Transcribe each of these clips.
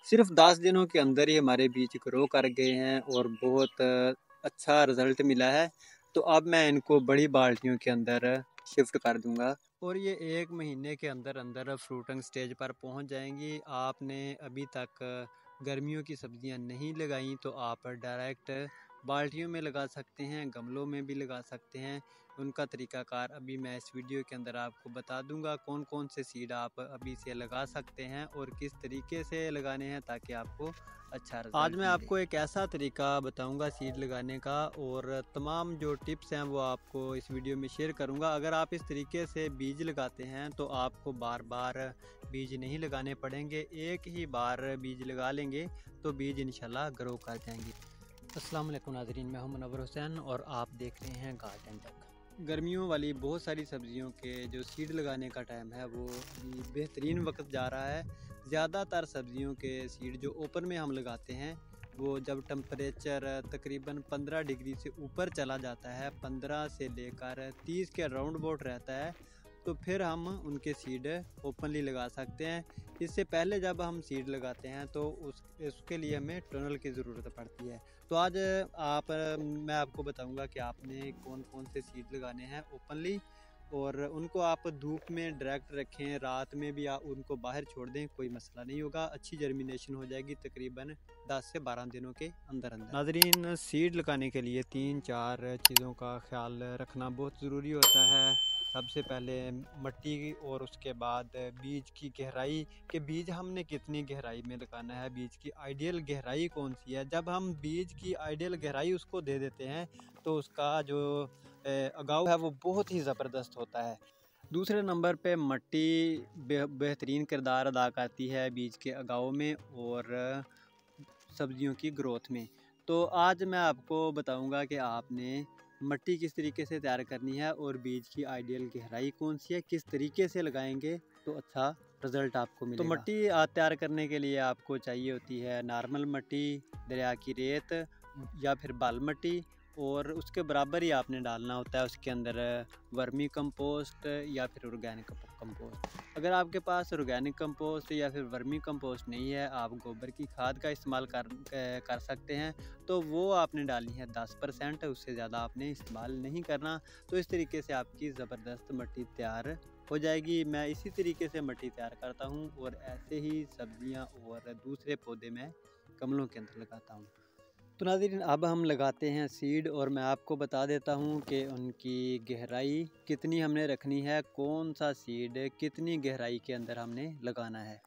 सिर्फ 10 दिनों के अंदर ही हमारे बीज ग्रो कर गए हैं और बहुत अच्छा रिजल्ट मिला है। तो अब मैं इनको बड़ी बाल्टियों के अंदर शिफ्ट कर दूंगा और ये 1 महीने के अंदर अंदर फ्रूटिंग स्टेज पर पहुंच जाएंगी। आपने अभी तक गर्मियों की सब्जियां नहीं लगाई तो आप डायरेक्ट बाल्टियों में लगा सकते हैं, गमलों में भी लगा सकते हैं। उनका तरीकाकार अभी मैं इस वीडियो के अंदर आपको बता दूंगा कौन कौन से सीड आप अभी से लगा सकते हैं और किस तरीके से लगाने हैं ताकि आपको अच्छा रिजल्ट आज मैं आपको एक ऐसा तरीका बताऊंगा सीड लगाने का और तमाम जो टिप्स हैं वो आपको इस वीडियो में शेयर करूंगा। अगर आप इस तरीके से बीज लगाते हैं तो आपको बार बार बीज नहीं लगाने पड़ेंगे, एक ही बार बीज लगा लेंगे तो बीज इंशाल्लाह ग्रो कर जाएंगे। अस्सलाम वालेकुम नाज़रीन, मैं हूं मुनव्वर हुसैन और आप देख रहे हैं गार्डन टेक। गर्मियों वाली बहुत सारी सब्जियों के जो सीड लगाने का टाइम है वो अभी बेहतरीन वक्त जा रहा है। ज़्यादातर सब्जियों के सीड जो ओपन में हम लगाते हैं वो जब टेम्परेचर तकरीबन 15 डिग्री से ऊपर चला जाता है, 15 से लेकर 30 के राउंड अबाउट रहता है, तो फिर हम उनके सीड ओपनली लगा सकते हैं। इससे पहले जब हम सीड लगाते हैं तो उसके लिए हमें टनल की ज़रूरत पड़ती है। तो आज मैं आपको बताऊंगा कि आपने कौन कौन से सीड लगाने हैं ओपनली और उनको आप धूप में डायरेक्ट रखें, रात में भी आप उनको बाहर छोड़ दें, कोई मसला नहीं होगा, अच्छी जर्मिनेशन हो जाएगी तकरीबन 10 से 12 दिनों के अंदर अंदर। नाजरीन, सीड लगाने के लिए 3-4 चीज़ों का ख्याल रखना बहुत ज़रूरी होता है। सबसे पहले मिट्टी और उसके बाद बीज की गहराई, कि बीज हमने कितनी गहराई में लगाना है, बीज की आइडियल गहराई कौन सी है। जब हम बीज की आइडियल गहराई उसको दे देते हैं तो उसका जो उगाव है वो बहुत ही ज़बरदस्त होता है। दूसरे नंबर पे मिट्टी बेहतरीन किरदार अदा करती है बीज के उगाव में और सब्जियों की ग्रोथ में। तो आज मैं आपको बताऊंगा कि आपने मिट्टी किस तरीके से तैयार करनी है और बीज की आइडियल गहराई कौन सी है, किस तरीके से लगाएंगे तो अच्छा रिजल्ट आपको मिलेगा। तो मिट्टी तैयार करने के लिए आपको चाहिए होती है नॉर्मल मिट्टी, दरिया की रेत या फिर बाल मिट्टी, और उसके बराबर ही आपने डालना होता है उसके अंदर वर्मी कंपोस्ट या फिर ऑर्गेनिक कंपोस्ट। अगर आपके पास ऑर्गेनिक कंपोस्ट या फिर वर्मी कंपोस्ट नहीं है, आप गोबर की खाद का इस्तेमाल कर सकते हैं, तो वो आपने डालनी है 10%, उससे ज़्यादा आपने इस्तेमाल नहीं करना। तो इस तरीके से आपकी ज़बरदस्त मिट्टी तैयार हो जाएगी। मैं इसी तरीके से मिट्टी तैयार करता हूँ और ऐसे ही सब्जियाँ और दूसरे पौधे मैं गमलों के अंदर लगाता हूँ। तो नाज़रीन, अब हम लगाते हैं सीड और मैं आपको बता देता हूँ कि उनकी गहराई कितनी हमने रखनी है, कौन सा सीड कितनी गहराई के अंदर हमने लगाना है।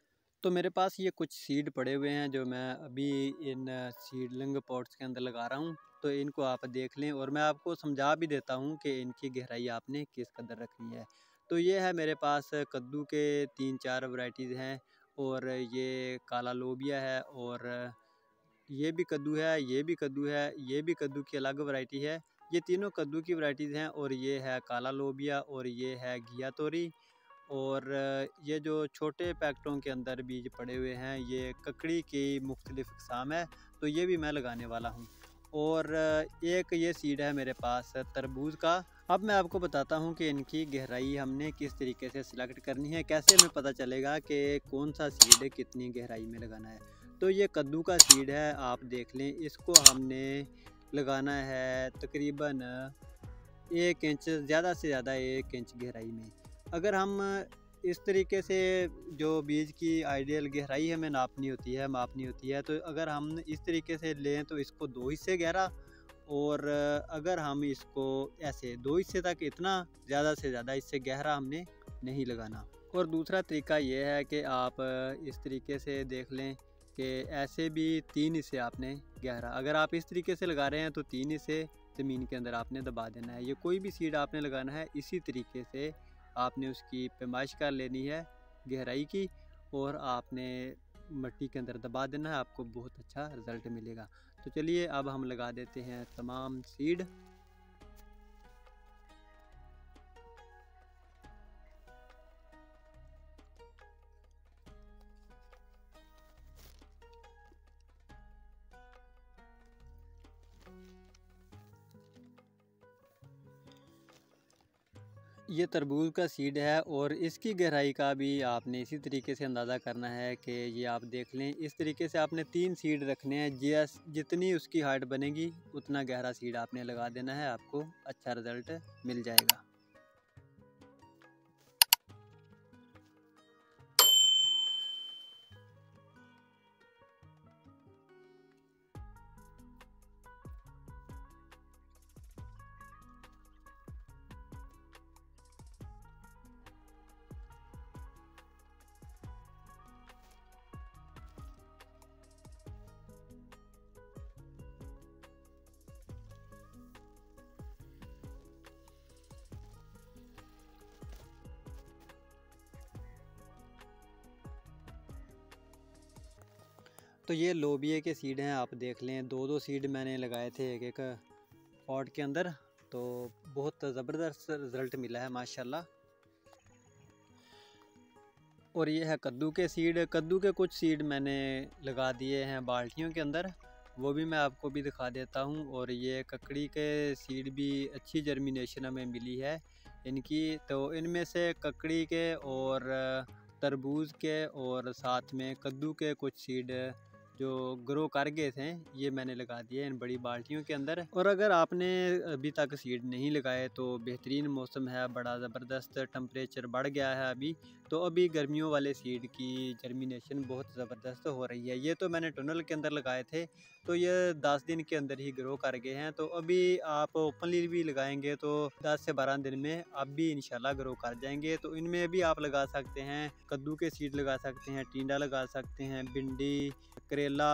तो मेरे पास ये कुछ सीड पड़े हुए हैं जो मैं अभी इन सीडलिंग पॉट्स के अंदर लगा रहा हूँ। तो इनको आप देख लें और मैं आपको समझा भी देता हूँ कि इनकी गहराई आपने किस कदर रखनी है। तो ये है मेरे पास कद्दू के 3-4 वैरायटीज़ हैं और ये काला लोबिया है और ये भी कद्दू है, ये भी कद्दू है, ये भी कद्दू की अलग वैरायटी है। ये तीनों कद्दू की वैरायटीज़ हैं और ये है काला लोबिया और ये है घिया तोरी। और ये जो छोटे पैकेटों के अंदर बीज पड़े हुए हैं ये ककड़ी की मुख्तलिफ अक़साम है, तो ये भी मैं लगाने वाला हूँ। और एक ये सीड है मेरे पास तरबूज का। अब मैं आपको बताता हूँ कि इनकी गहराई हमने किस तरीके से सिलेक्ट करनी है, कैसे हमें पता चलेगा कि कौन सा सीड कितनी गहराई में लगाना है। तो ये कद्दू का सीड है, आप देख लें, इसको हमने लगाना है तकरीबन 1 इंच, ज़्यादा से ज़्यादा 1 इंच गहराई में। अगर हम इस तरीके से जो बीज की आइडियल गहराई हमें मापनी होती है, तो अगर हम इस तरीके से लें तो इसको 2 हिस्से गहरा, और अगर हम इसको ऐसे 2 हिस्से तक, इतना ज़्यादा से ज़्यादा इससे गहरा हमने नहीं लगाना। और दूसरा तरीका ये है कि आप इस तरीके से देख लें कि ऐसे भी 3 हिस्से आपने गहरा, अगर आप इस तरीके से लगा रहे हैं तो 3 हिस्से ज़मीन के अंदर आपने दबा देना है। ये कोई भी सीड आपने लगाना है इसी तरीके से आपने उसकी पैमाइश कर लेनी है गहराई की और आपने मिट्टी के अंदर दबा देना है, आपको बहुत अच्छा रिज़ल्ट मिलेगा। तो चलिए अब हम लगा देते हैं तमाम सीड। ये तरबूज का सीड है और इसकी गहराई का भी आपने इसी तरीके से अंदाज़ा करना है कि ये आप देख लें, इस तरीके से आपने 3 सीड रखने हैं। जितनी उसकी हाइट बनेगी उतना गहरा सीड आपने लगा देना है, आपको अच्छा रिज़ल्ट मिल जाएगा। तो ये लोबिया के सीड हैं, आप देख लें। 2-2 सीड मैंने लगाए थे एक एक पॉट के अंदर, तो बहुत ज़बरदस्त रिज़ल्ट मिला है माशाल्लाह। और ये है कद्दू के सीड। कद्दू के कुछ सीड मैंने लगा दिए हैं बाल्टियों के अंदर, वो भी मैं आपको भी दिखा देता हूँ। और ये ककड़ी के सीड भी अच्छी जर्मिनेशन हमें मिली है इनकी। तो इनमें से ककड़ी के और तरबूज के और साथ में कद्दू के कुछ सीड जो ग्रो कर गए थे, ये मैंने लगा दिए इन बड़ी बाल्टियों के अंदर। और अगर आपने अभी तक सीड नहीं लगाए तो बेहतरीन मौसम है, बड़ा ज़बरदस्त टेम्परेचर बढ़ गया है अभी, तो अभी गर्मियों वाले सीड की जर्मिनेशन बहुत ज़बरदस्त हो रही है। ये तो मैंने टनल के अंदर लगाए थे, तो ये 10 दिन के अंदर ही ग्रो कर गए हैं। तो अभी आप ओपनली भी लगाएंगे तो 10 से 12 दिन में आप भी इंशाल्लाह ग्रो कर जाएंगे। तो इनमें भी आप लगा सकते हैं, कद्दू के सीड लगा सकते हैं, टिंडा लगा सकते हैं, भिंडी, करेला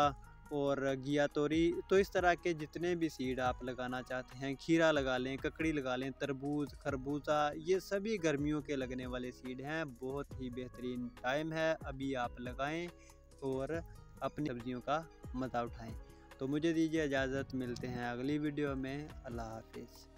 और घिया तोरी। तो इस तरह के जितने भी सीड आप लगाना चाहते हैं, खीरा लगा लें, ककड़ी लगा लें, तरबूज, खरबूजा, ये सभी गर्मियों के लगने वाले सीड हैं। बहुत ही बेहतरीन टाइम है, अभी आप लगाएं और अपनी सब्जियों का मज़ा उठाएं। तो मुझे दीजिए इजाज़त, मिलते हैं अगली वीडियो में। अल्लाह हाफिज़।